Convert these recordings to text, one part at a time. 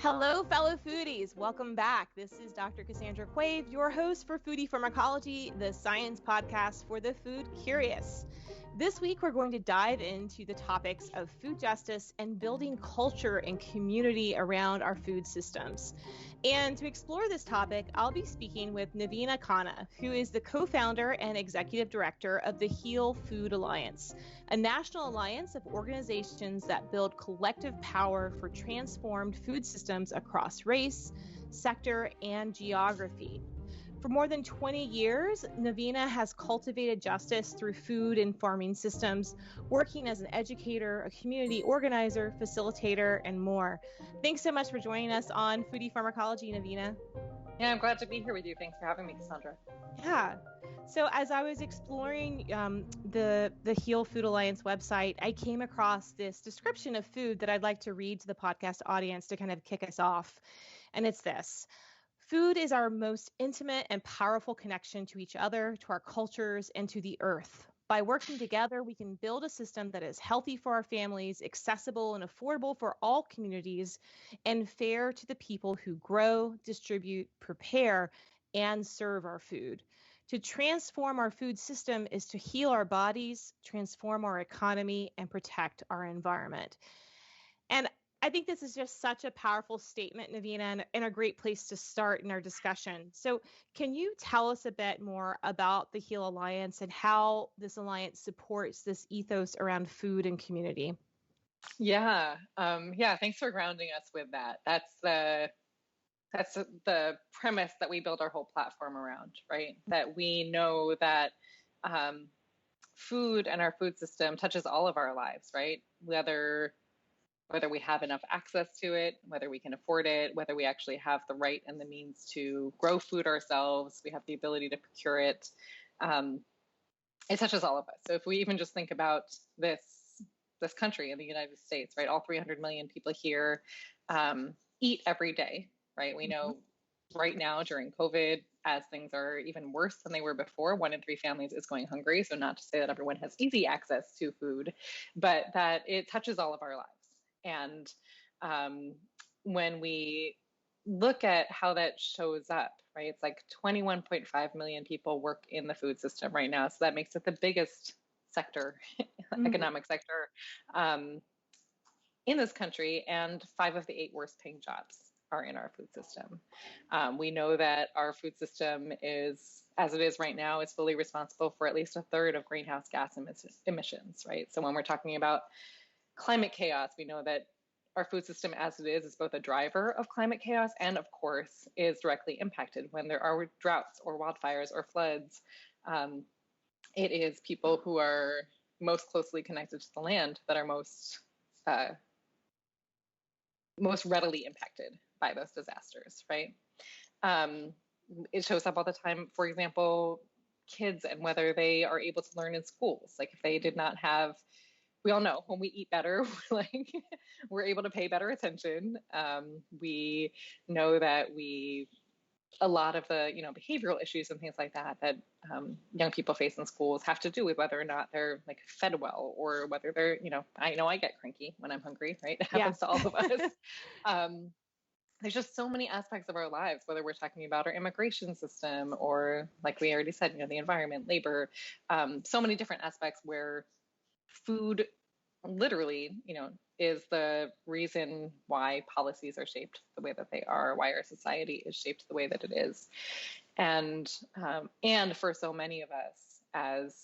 Hello, fellow foodies. Welcome back. This is Dr. Cassandra Quave, your host for Foodie Pharmacology, the science podcast for the food curious. This week, we're going to dive into the topics of food justice and building culture and community around our food systems. And to explore this topic, I'll be speaking with Navina Khanna, who is the co-founder and executive director of the Heal Food Alliance, a national alliance of organizations that build collective power for transformed food systems across race, sector, and geography. For more than 20 years, Navina has cultivated justice through food and farming systems, working as an educator, a community organizer, facilitator, and more. Thanks so much for joining us on Foodie Pharmacology, Navina. Yeah, I'm glad to be here with you. Thanks for having me, Cassandra. Yeah. So as I was exploring the Heal Food Alliance website, I came across this description of food that I'd like to read to the podcast audience to kind of kick us off. And it's this. Food is our most intimate and powerful connection to each other, to our cultures, and to the earth. By working together, we can build a system that is healthy for our families, accessible and affordable for all communities, and fair to the people who grow, distribute, prepare, and serve our food. To transform our food system is to heal our bodies, transform our economy, and protect our environment. And I think this is just such a powerful statement, Navina, and a great place to start in our discussion. So can you tell us a bit more about the Heal Alliance and how this alliance supports this ethos around food and community? Yeah. Thanks for grounding us with that. That's the premise that we build our whole platform around, right? That we know that food and our food system touches all of our lives, right? Whether we have enough access to it, whether we can afford it, whether we actually have the right and the means to grow food ourselves, we have the ability to procure it. It touches all of us. So if we even just think about this country in the United States, right? All 300 million people here eat every day, right? We know right now during COVID, as things are even worse than they were before, 1 in 3 families is going hungry. So not to say that everyone has easy access to food, but that it touches all of our lives. And when we look at how that shows up, right, it's like 21.5 million people work in the food system right now. So that makes it the biggest sector, economic sector in this country. And 5 of the 8 worst paying jobs are in our food system. We know that our food system is, as it is right now, is fully responsible for at least a third of greenhouse gas emissions, right? So when we're talking about climate chaos, we know that our food system as it is both a driver of climate chaos and, of course, is directly impacted when there are droughts or wildfires or floods. It is people who are most closely connected to the land that are most readily impacted by those disasters, right? It shows up all the time, for example, kids and whether they are able to learn in schools. Like if they did not have, we all know when we eat better, we're able to pay better attention. We know that a lot of the, behavioral issues and things like that young people face in schools have to do with whether or not they're like fed well or whether they're, I know I get cranky when I'm hungry, right? It happens to all of us. There's just so many aspects of our lives, whether we're talking about our immigration system or, like we already said, the environment, labor, so many different aspects where food literally, is the reason why policies are shaped the way that they are, why our society is shaped the way that it is. And for so many of us as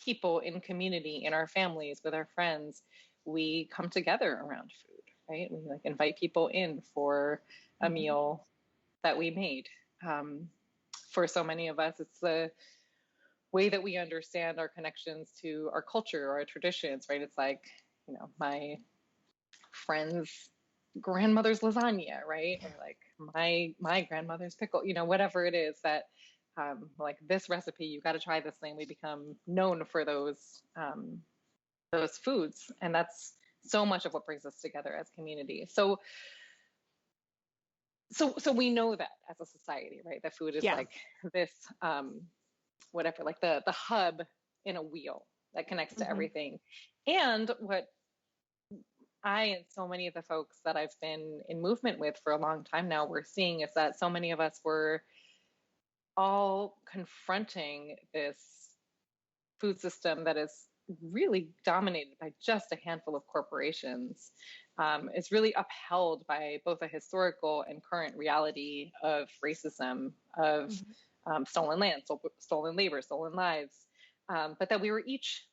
people in community, in our families, with our friends, we come together around food, right? We invite people in for a meal that we made. For so many of us, it's the way that we understand our connections to our culture or our traditions, right? It's like, my friend's grandmother's lasagna, right? Or like my grandmother's pickle, whatever it is that, like this recipe, you got to try this thing. We become known for those foods. And that's so much of what brings us together as community. So we know that as a society, right? That food is like this, whatever, like the hub in a wheel that connects to everything. And what I and so many of the folks that I've been in movement with for a long time now, we're seeing is that so many of us were all confronting this food system that is really dominated by just a handful of corporations, is really upheld by both a historical and current reality of racism, of stolen land, stolen labor, stolen lives, but that we were each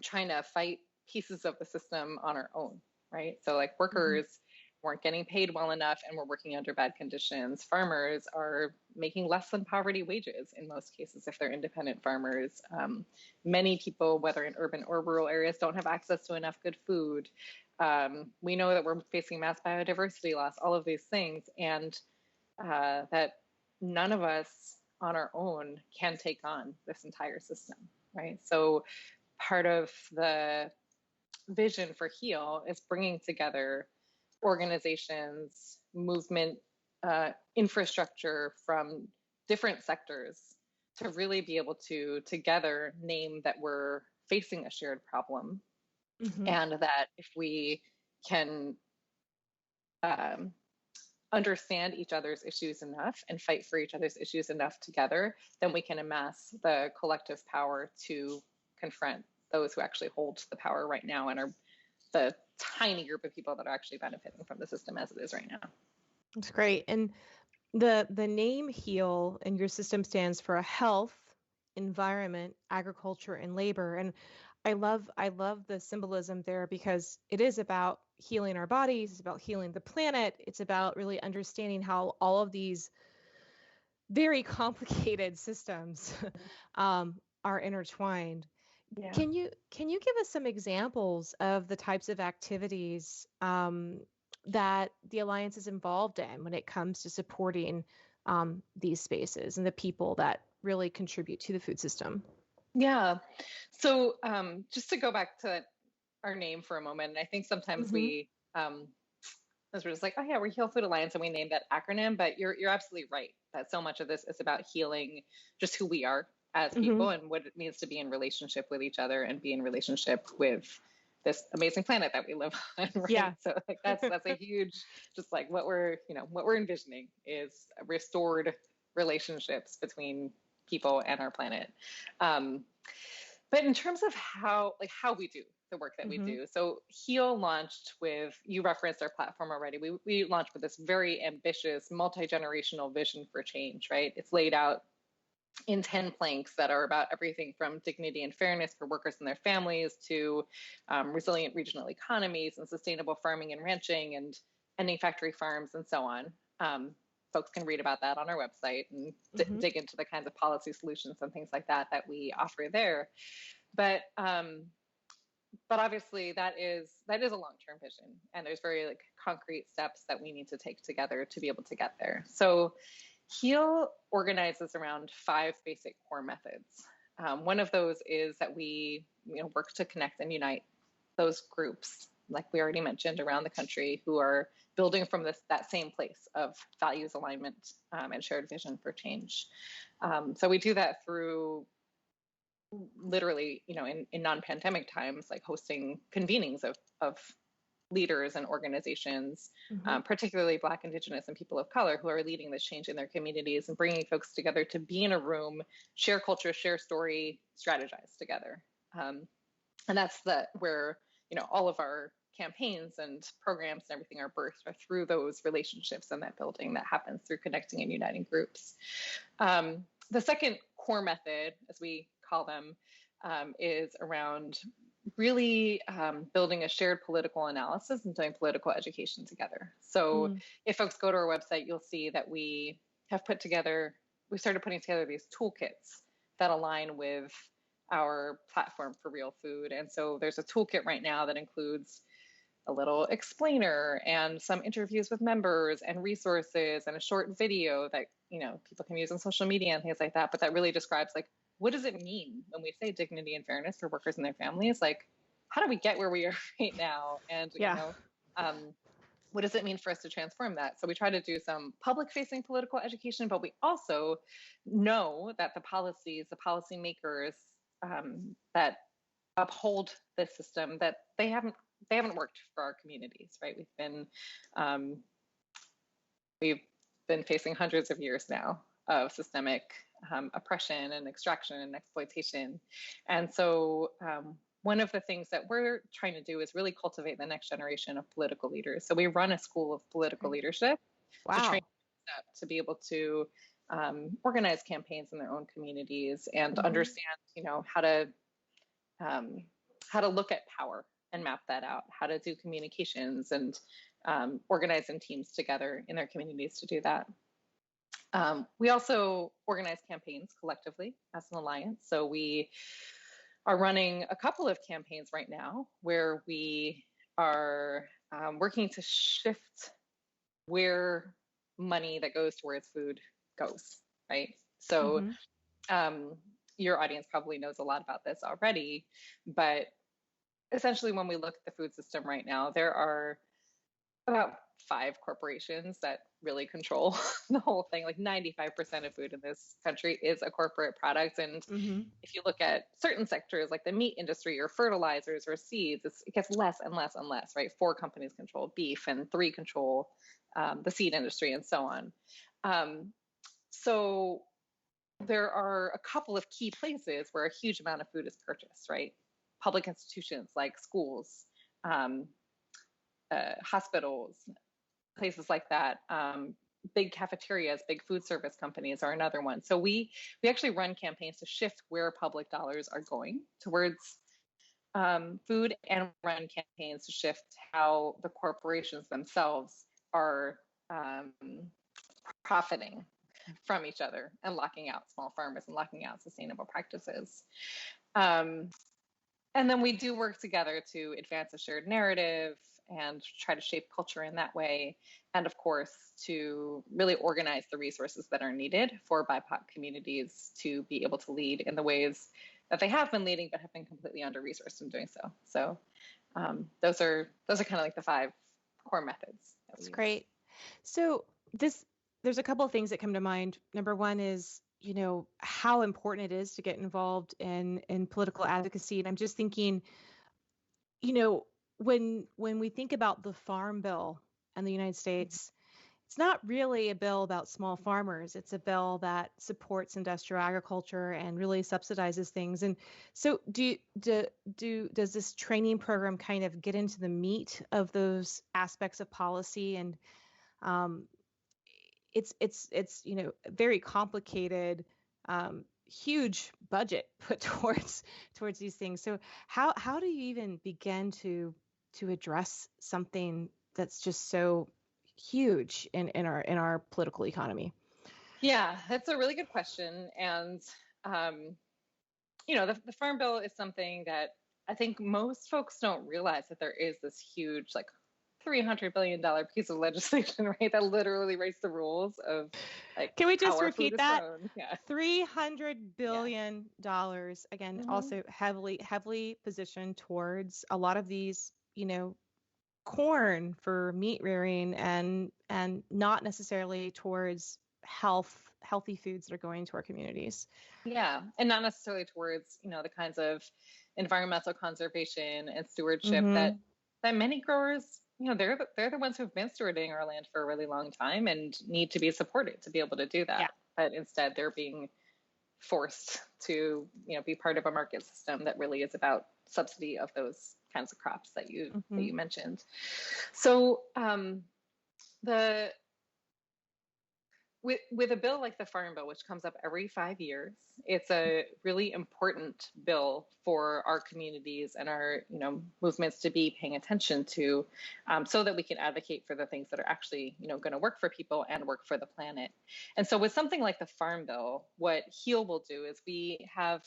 trying to fight pieces of the system on our own, right? So like workers weren't getting paid well enough and were working under bad conditions. Farmers are making less than poverty wages in most cases if they're independent farmers. Many people, whether in urban or rural areas, don't have access to enough good food. We know that we're facing mass biodiversity loss, all of these things, and that none of us on our own can take on this entire system, right? So part of the vision for HEAL is bringing together organizations, movement, infrastructure from different sectors to really be able to together name that we're facing a shared problem, and that if we can understand each other's issues enough and fight for each other's issues enough together, then we can amass the collective power to confront those who actually hold the power right now and are the tiny group of people that are actually benefiting from the system as it is right now. That's great. And the name HEAL in your system stands for a health, environment, agriculture, and labor. And I love the symbolism there because it is about healing our bodies, it's about healing the planet, it's about really understanding how all of these very complicated systems are intertwined. Yeah. Can you give us some examples of the types of activities that the Alliance is involved in when it comes to supporting these spaces and the people that really contribute to the food system? Yeah. So just to go back to our name for a moment, I think sometimes we, as we're just like, oh yeah, we're Heal Food Alliance, and we named that acronym. But you're absolutely right that so much of this is about healing just who we are as people and what it means to be in relationship with each other and be in relationship with this amazing planet that we live on, right? Yeah. So like that's a huge, just like what we're envisioning is restored relationships between people and our planet. But in terms of how we do the work that we do, so HEAL launched with, you referenced our platform already. We launched with this very ambitious, multi-generational vision for change, right? It's laid out in 10 planks that are about everything from dignity and fairness for workers and their families to resilient regional economies and sustainable farming and ranching and ending factory farms and so on. Folks can read about that on our website and dig into the kinds of policy solutions and things like that we offer there. But obviously that is a long-term vision, and there's very concrete steps that we need to take together to be able to get there. So HEAL organizes around 5 basic core methods. One of those is that we work to connect and unite those groups, like we already mentioned, around the country who are building from that same place of values alignment and shared vision for change. So we do that through literally, in non-pandemic times, like hosting convenings of leaders and organizations, particularly Black, Indigenous, and people of color who are leading this change in their communities and bringing folks together to be in a room, share culture, share story, strategize together. And that's where all of our campaigns and programs and everything are birthed are through those relationships and that building that happens through connecting and uniting groups. The second core method, as we call them, is around really building a shared political analysis and doing political education together. So if folks go to our website, you'll see that we started putting together these toolkits that align with our platform for real food. And so there's a toolkit right now that includes a little explainer and some interviews with members and resources and a short video that people can use on social media and things like that, but that really describes what does it mean when we say dignity and fairness for workers and their families? How do we get where we are right now? And, what does it mean for us to transform that? So we try to do some public-facing political education, but we also know that the policymakers that uphold this system, that they they haven't worked for our communities, right? Um, we've been facing hundreds of years now of systemic oppression and extraction and exploitation. And so one of the things that we're trying to do is really cultivate the next generation of political leaders. So we run a school of political leadership to train Wow. them up to be able to organize campaigns in their own communities and understand, how to look at power and map that out, how to do communications and organize in teams together in their communities to do that. We also organize campaigns collectively as an alliance. So we are running a couple of campaigns right now where we are working to shift where money that goes towards food goes, right? So your audience probably knows a lot about this already, but essentially when we look at the food system right now, there are about 5 corporations that really control the whole thing. Like 95% of food in this country is a corporate product. And if you look at certain sectors like the meat industry or fertilizers or seeds, it gets less and less and less, right? 4 companies control beef and 3 control the seed industry and so on. So there are a couple of key places where a huge amount of food is purchased, right? Public institutions like schools, hospitals, places like that. Big cafeterias, big food service companies are another one. So we actually run campaigns to shift where public dollars are going towards food, and run campaigns to shift how the corporations themselves are profiting from each other and locking out small farmers and locking out sustainable practices. And then we do work together to advance a shared narrative and try to shape culture in that way. And of course, to really organize the resources that are needed for BIPOC communities to be able to lead in the ways that they have been leading, but have been completely under-resourced in doing so. So those are kind of like the 5 core methods. That's great. So there's a couple of things that come to mind. Number one is, how important it is to get involved in political advocacy. And I'm just thinking, when we think about the Farm Bill in the United States, it's not really a bill about small farmers. It's a bill that supports industrial agriculture and really subsidizes things. And so does this training program kind of get into the meat of those aspects of policy? And it's very complicated, huge budget put towards these things. So how do you even begin to address something that's just so huge in our political economy? Yeah, that's a really good question. And the Farm Bill is something that I think most folks don't realize, that there is this huge, like, $300 billion piece of legislation, right, that literally writes the rules of, like, can we just repeat that? Yeah. $300 billion. Again, also heavily positioned towards a lot of these, corn for meat rearing, and not necessarily towards healthy foods that are going to our communities. Yeah, and not necessarily towards, the kinds of environmental conservation and stewardship that many growers, they're the ones who've been stewarding our land for a really long time and need to be supported to be able to do that. Yeah. But instead, they're being forced to, be part of a market system that really is about subsidy of those kinds of crops that you mentioned. So with a bill like the Farm Bill, which comes up every 5 years, it's a really important bill for our communities and our movements to be paying attention to, so that we can advocate for the things that are actually going to work for people and work for the planet. And so with something like the Farm Bill, what HEAL will do is we have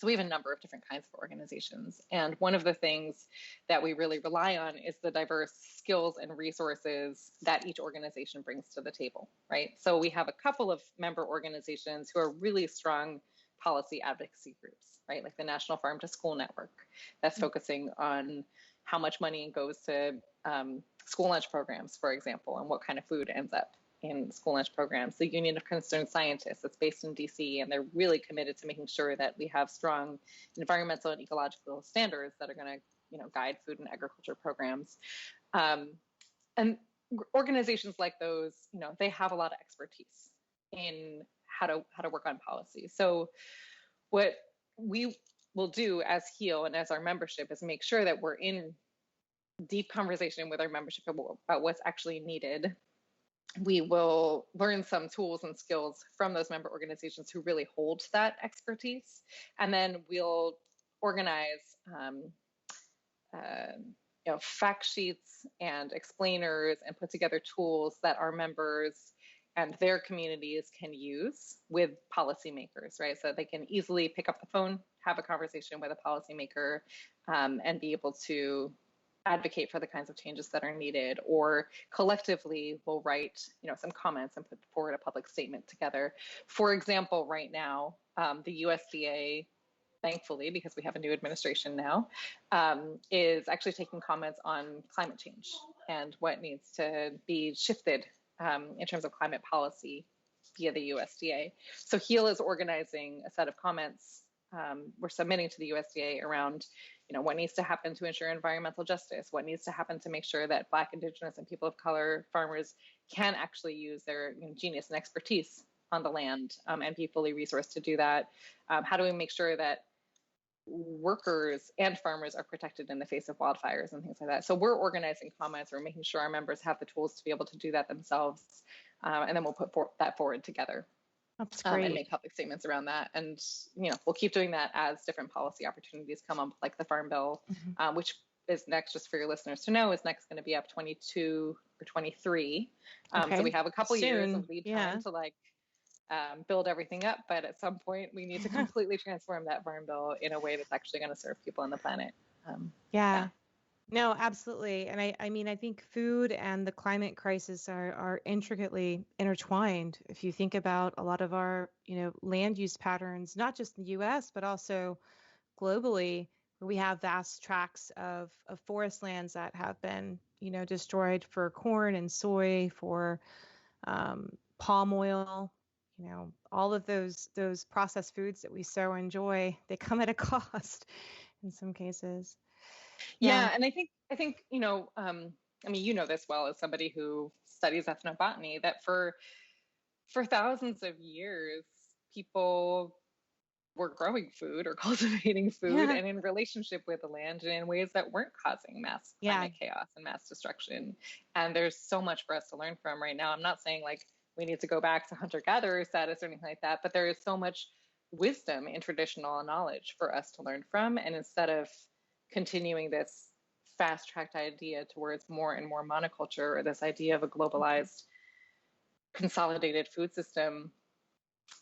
a number of different kinds of organizations. And one of the things that we really rely on is the diverse skills and resources that each organization brings to the table, right? So we have a couple of member organizations who are really strong policy advocacy groups, right? Like the National Farm to School Network, that's focusing on how much money goes to school lunch programs, for example, and what kind of food ends up in school lunch programs. The Union of Concerned Scientists, that's based in DC, and they're really committed to making sure that we have strong environmental and ecological standards that are going to guide food and agriculture programs. And organizations like those, they have a lot of expertise in how to work on policy. So what we will do as HEAL and as our membership is make sure that we're in deep conversation with our membership about what's actually needed. We will learn some tools and skills from those member organizations who really hold that expertise. And then we'll organize fact sheets and explainers and put together tools that our members and their communities can use with policymakers, right? So they can easily pick up the phone, have a conversation with a policymaker, and be able to advocate for the kinds of changes that are needed, or collectively we'll write, some comments and put forward a public statement together. For example, right now, the USDA, thankfully, because we have a new administration now, is actually taking comments on climate change and what needs to be shifted in terms of climate policy via the USDA. So HEAL is organizing a set of comments we're submitting to the USDA around, what needs to happen to ensure environmental justice, what needs to happen to make sure that Black, Indigenous, and people of color farmers can actually use their genius and expertise on the land and be fully resourced to do that. How do we make sure that workers and farmers are protected in the face of wildfires and things like that? So we're organizing comments, we're making sure our members have the tools to be able to do that themselves, and then we'll put that forward together. That's great. And make public statements around that. And, we'll keep doing that as different policy opportunities come up, like the Farm Bill, which is next, just for your listeners to know, is next going to be up 22 or 23. Okay. So we have a couple years of lead time to build everything up. But at some point, we need to completely transform that Farm Bill in a way that's actually going to serve people on the planet. No, absolutely. And I think food and the climate crisis are intricately intertwined. If you think about a lot of our, land use patterns, not just in the US, but also globally, where we have vast tracts of forest lands that have been, destroyed for corn and soy, for palm oil, all of those processed foods that we so enjoy, they come at a cost in some cases. Yeah, and I think this well as somebody who studies ethnobotany, that for thousands of years, people were growing food or cultivating food and in relationship with the land and in ways that weren't causing mass climate chaos and mass destruction. And there's so much for us to learn from right now. I'm not saying we need to go back to hunter-gatherer status or anything like that, but there is so much wisdom in traditional knowledge for us to learn from. And instead of continuing this fast-tracked idea towards more and more monoculture, or this idea of a globalized, consolidated food system,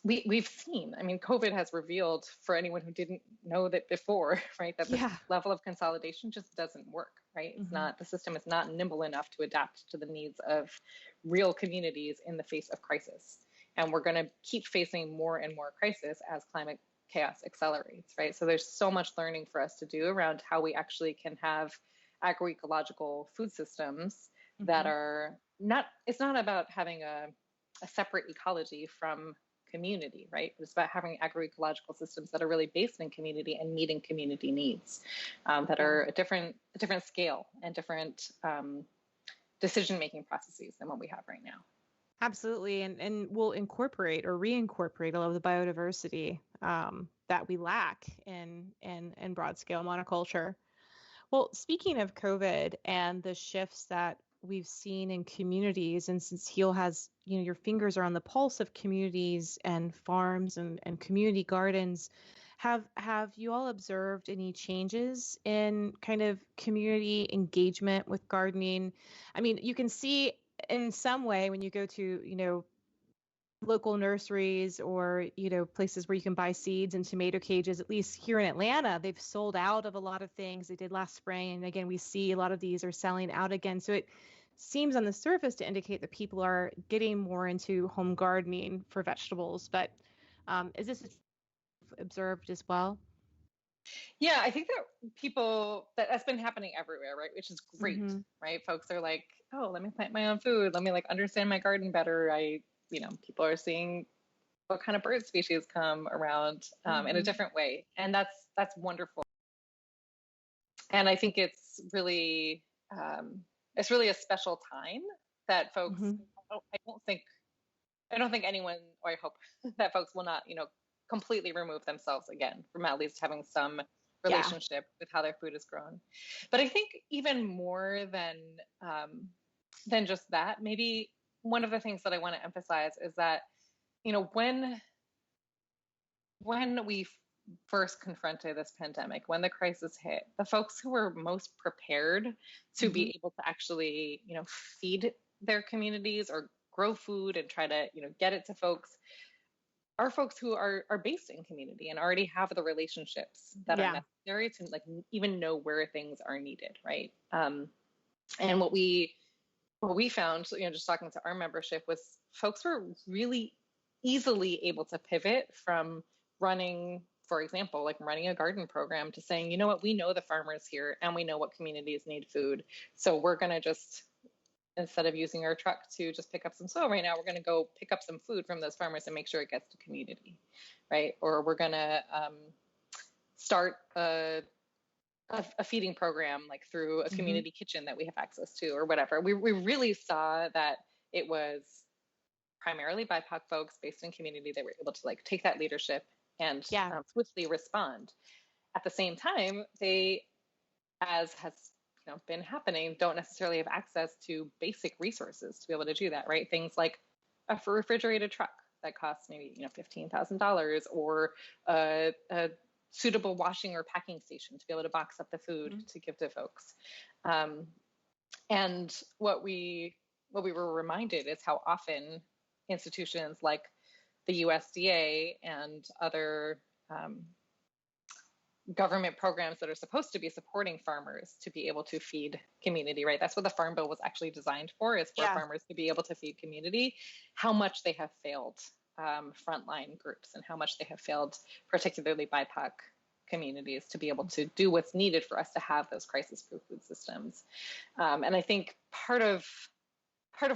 we've seen, COVID has revealed, for anyone who didn't know that before, right, that this level of consolidation just doesn't work, right? It's not, the system is not nimble enough to adapt to the needs of real communities in the face of crisis. And we're going to keep facing more and more crisis as climate chaos accelerates, right? So there's so much learning for us to do around how we actually can have agroecological food systems that are not, it's not about having a separate ecology from community, right? It's about having agroecological systems that are really based in community and meeting community needs, that are a different scale and different decision-making processes than what we have right now. Absolutely. And we'll incorporate or reincorporate a lot of the biodiversity that we lack in broad scale monoculture. Well, speaking of COVID and the shifts that we've seen in communities, and since HEAL has, your fingers are on the pulse of communities and farms and community gardens, have you all observed any changes in kind of community engagement with gardening? You can see in some way when you go to, local nurseries or, places where you can buy seeds and tomato cages, at least here in Atlanta, they've sold out of a lot of things they did last spring. And again, we see a lot of these are selling out again. So it seems on the surface to indicate that people are getting more into home gardening for vegetables. But is this observed as well? Yeah, I think that that's been happening everywhere, right? Which is great, right? Folks are like, oh, let me plant my own food. Let me understand my garden better. People are seeing what kind of bird species come around in a different way. And that's wonderful. And I think it's really a special time that folks, Mm-hmm. I don't think, I don't think anyone, or I hope that folks will not, completely remove themselves again from at least having some Yeah. relationship with how their food is grown. But I think even more than just that, maybe one of the things that I want to emphasize is that, when we first confronted this pandemic, when the crisis hit, the folks who were most prepared to Mm-hmm. be able to actually, feed their communities or grow food and try to, get it to folks are folks who are based in community and already have the relationships that are Yeah. necessary to like even know where things are needed, right? And what we found, just talking to our membership, was folks were really easily able to pivot from running, for example, like running a garden program to saying, you know what, we know the farmers here and we know what communities need food. So we're going to just, instead of using our truck to just pick up some soil right now, we're going to go pick up some food from those farmers and make sure it gets to community, right? Or we're going to start a feeding program like through a Mm-hmm. community kitchen that we have access to or whatever. We really saw that it was primarily BIPOC folks based in community that were able to like take that leadership and Yeah. swiftly respond. At the same time, they, as has been happening, don't necessarily have access to basic resources to be able to do that, right? Things like a refrigerated truck that costs maybe $15,000, or a suitable washing or packing station to be able to box up the food Mm-hmm. to give to folks. And what we were reminded is how often institutions like the USDA and other government programs that are supposed to be supporting farmers to be able to feed community, right? That's what the Farm Bill was actually designed for, is for Yeah. farmers to be able to feed community. How much they have failed frontline groups, and how much they have failed particularly BIPOC communities to be able to do what's needed for us to have those crisis-proof food systems. And I think part of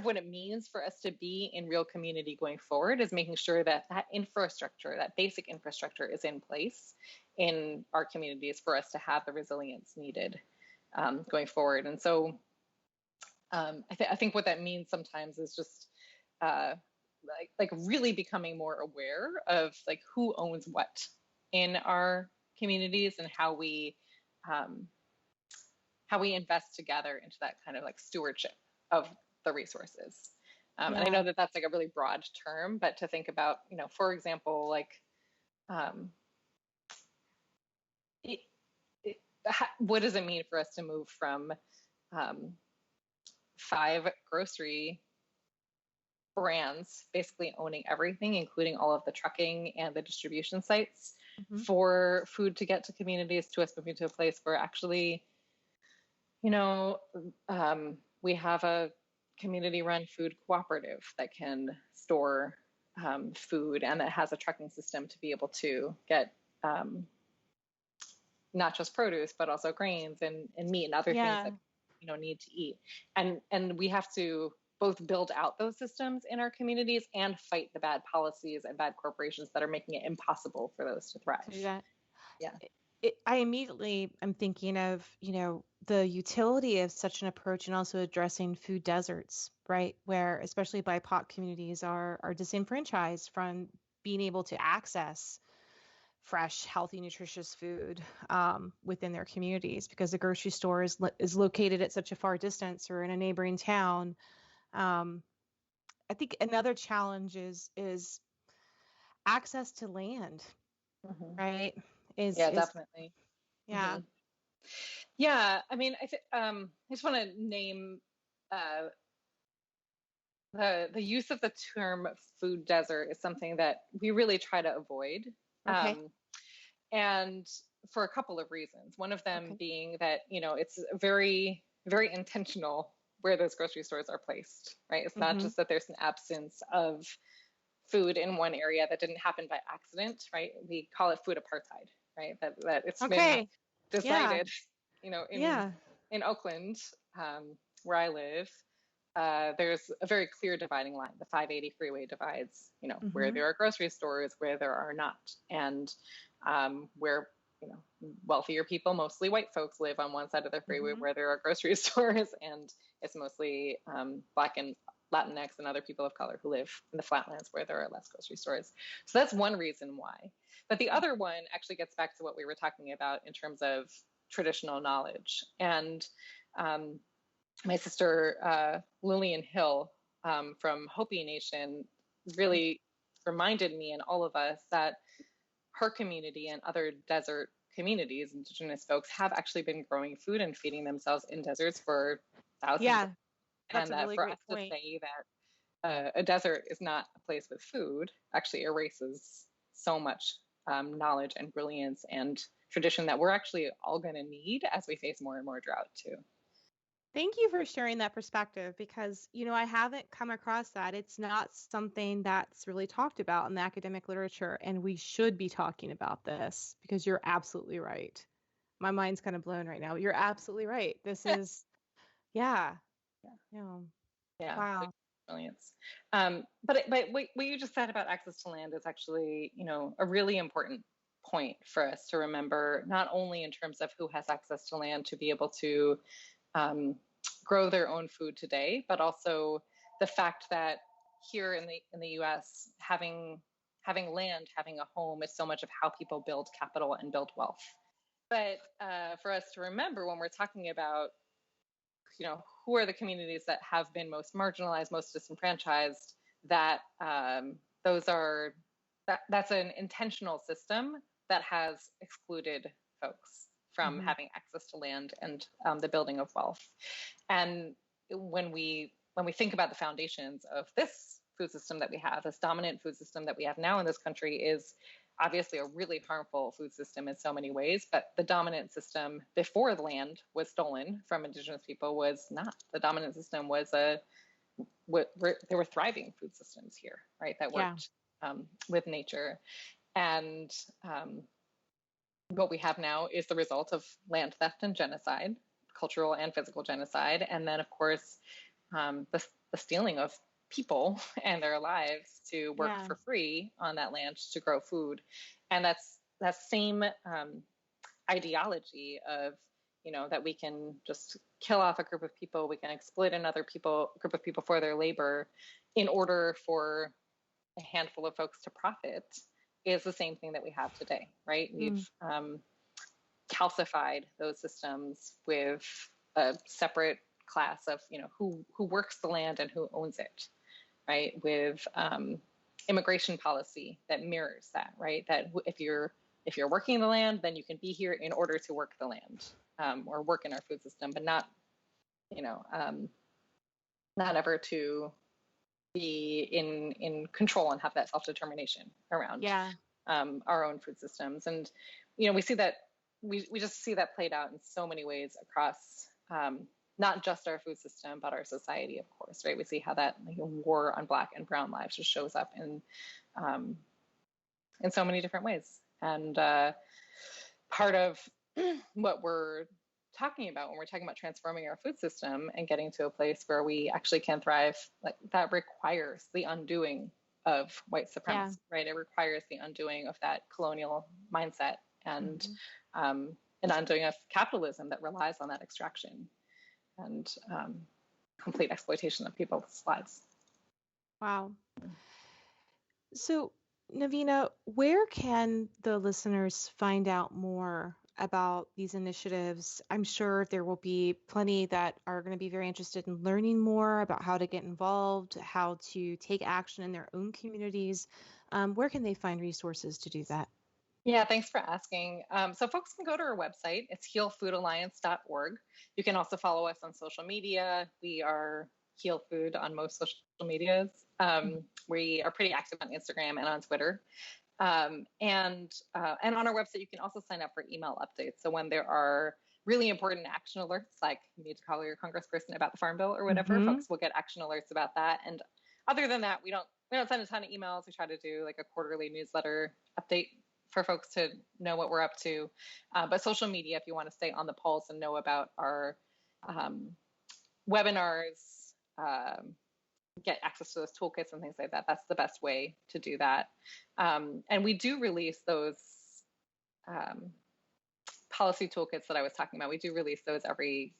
what it means for us to be in real community going forward is making sure that that infrastructure, that basic infrastructure, is in place in our communities for us to have the resilience needed going forward. And so I think what that means sometimes is just like really becoming more aware of like who owns what in our communities, and how we invest together into that kind of like stewardship of the resources. And I Yeah. know that that's like a really broad term, but to think about, for example, like um, it, what does it mean for us to move from um, 5 grocery brands basically owning everything, including all of the trucking and the distribution sites, Mm-hmm. for food to get to communities, to us moving to a place where actually, we have a community run food cooperative that can store food, and that has a trucking system to be able to get not just produce, but also grains and meat and other things Yeah. that need to eat. And we have to both build out those systems in our communities and fight the bad policies and bad corporations that are making it impossible for those to thrive. To do that. Yeah. I immediately am thinking of, the utility of such an approach, and also addressing food deserts, right? Where especially BIPOC communities are disenfranchised from being able to access fresh, healthy, nutritious food within their communities, because the grocery store is located at such a far distance or in a neighboring town. Um, I think another challenge is access to land, Mm-hmm. right? Is Yeah, is definitely. Yeah. Mm-hmm. Yeah, I mean, I just want to name uh, the use of the term food desert is something that we really try to avoid, Okay. and for a couple of reasons. One of them Okay. being that it's very very intentional where those grocery stores are placed, right? It's not Mm-hmm. just that there's an absence of food in one area that didn't happen by accident, right? We call it food apartheid, right? That it's been Okay. Yeah. decided, in Yeah. Oakland, where I live, there's a very clear dividing line. The 580 freeway divides, where Mm-hmm. there are grocery stores, where there are not, and where wealthier people, mostly white folks, live on one side of the freeway where there are grocery stores, and it's mostly Black and Latinx and other people of color who live in the flatlands where there are less grocery stores. So that's one reason why. But the other one actually gets back to what we were talking about in terms of traditional knowledge. And my sister, Lillian Hill from Hopi Nation, really reminded me and all of us that her community and other desert communities, indigenous folks, have actually been growing food and feeding themselves in deserts for thousands of years. That's And a really for great us point. to say that a desert is not a place with food actually erases so much knowledge and brilliance and tradition that we're actually all going to need as we face more and more drought too. Thank you for sharing that perspective, because, I haven't come across that. It's not something that's really talked about in the academic literature, and we should be talking about this, because you're absolutely right. My mind's kind of blown right now. You're absolutely right. This is, yeah. Wow. Brilliance. But what you just said about access to land is actually, a really important point for us to remember, not only in terms of who has access to land to be able to grow their own food today, but also the fact that here in the U.S., having land, having a home is so much of how people build capital and build wealth. But for us to remember when we're talking about, who are the communities that have been most marginalized, most disenfranchised, that that's an intentional system that has excluded folks from having access to land and the building of wealth. And when we think about the foundations of this food system that we have, this dominant food system that we have now in this country, is obviously a really harmful food system in so many ways. But the dominant system before the land was stolen from indigenous people was not. The dominant system was there were thriving food systems here, right, that worked with nature. And what we have now is the result of land theft and genocide, cultural and physical genocide. And then, of course, the stealing of people and their lives to work for free on that land to grow food. And that's that same ideology of, that we can just kill off a group of people, we can exploit another group of people for their labor in order for a handful of folks to profit, is the same thing that we have today, right? We've calcified those systems with a separate class of, who works the land and who owns it, right? With immigration policy that mirrors that, right? That if you're working the land, then you can be here in order to work the land or work in our food system, but not, not ever to be in control and have that self-determination around our own food systems. And, we see that, we just see that played out in so many ways across not just our food system, but our society, of course, right? We see how that war on Black and brown lives just shows up in so many different ways. And part of what we're talking about when we're talking about transforming our food system and getting to a place where we actually can thrive, like, that requires the undoing of white supremacy, right? It requires the undoing of that colonial mindset and an undoing of capitalism that relies on that extraction and complete exploitation of people's lives. Wow. So, Navina, where can the listeners find out more about these initiatives? I'm sure there will be plenty that are going to be very interested in learning more about how to get involved, how to take action in their own communities. Where can they find resources to do that? Yeah, thanks for asking. So folks can go to our website. It's healfoodalliance.org. You can also follow us on social media. We are Heal Food on most social medias. We are pretty active on Instagram and on Twitter. And on our website, you can also sign up for email updates. So when there are really important action alerts, like you need to call your congressperson about the Farm Bill or whatever, folks will get action alerts about that. And other than that, we don't send a ton of emails. We try to do like a quarterly newsletter update for folks to know what we're up to. But social media, if you want to stay on the pulse and know about our webinars, get access to those toolkits and things like that, that's the best way to do that. And we do release those policy toolkits that I was talking about, we do release those every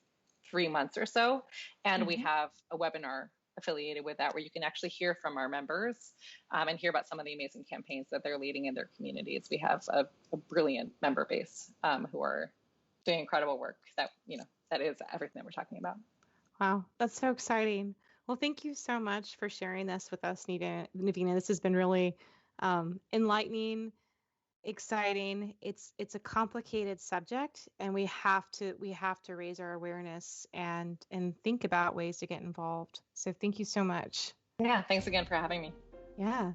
3 months or so. And we have a webinar affiliated with that where you can actually hear from our members and hear about some of the amazing campaigns that they're leading in their communities. We have a brilliant member base who are doing incredible work that, that is everything that we're talking about. Wow, that's so exciting. Well, thank you so much for sharing this with us, Navina. This has been really enlightening, exciting. It's a complicated subject, and we have to raise our awareness and think about ways to get involved. So thank you so much. Yeah, thanks again for having me. Yeah.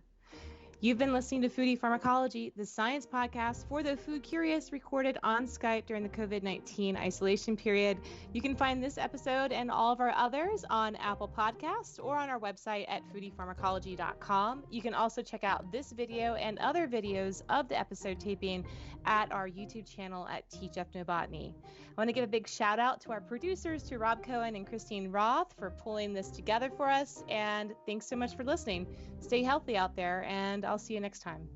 You've been listening to Foodie Pharmacology, the science podcast for the food curious, recorded on Skype during the COVID-19 isolation period. You can find this episode and all of our others on Apple Podcasts or on our website at foodiepharmacology.com. You can also check out this video and other videos of the episode taping at our YouTube channel at Teach Ethnobotany. I want to give a big shout out to our producers, to Rob Cohen and Christine Roth, for pulling this together for us. And thanks so much for listening. Stay healthy out there, and I'll see you next time.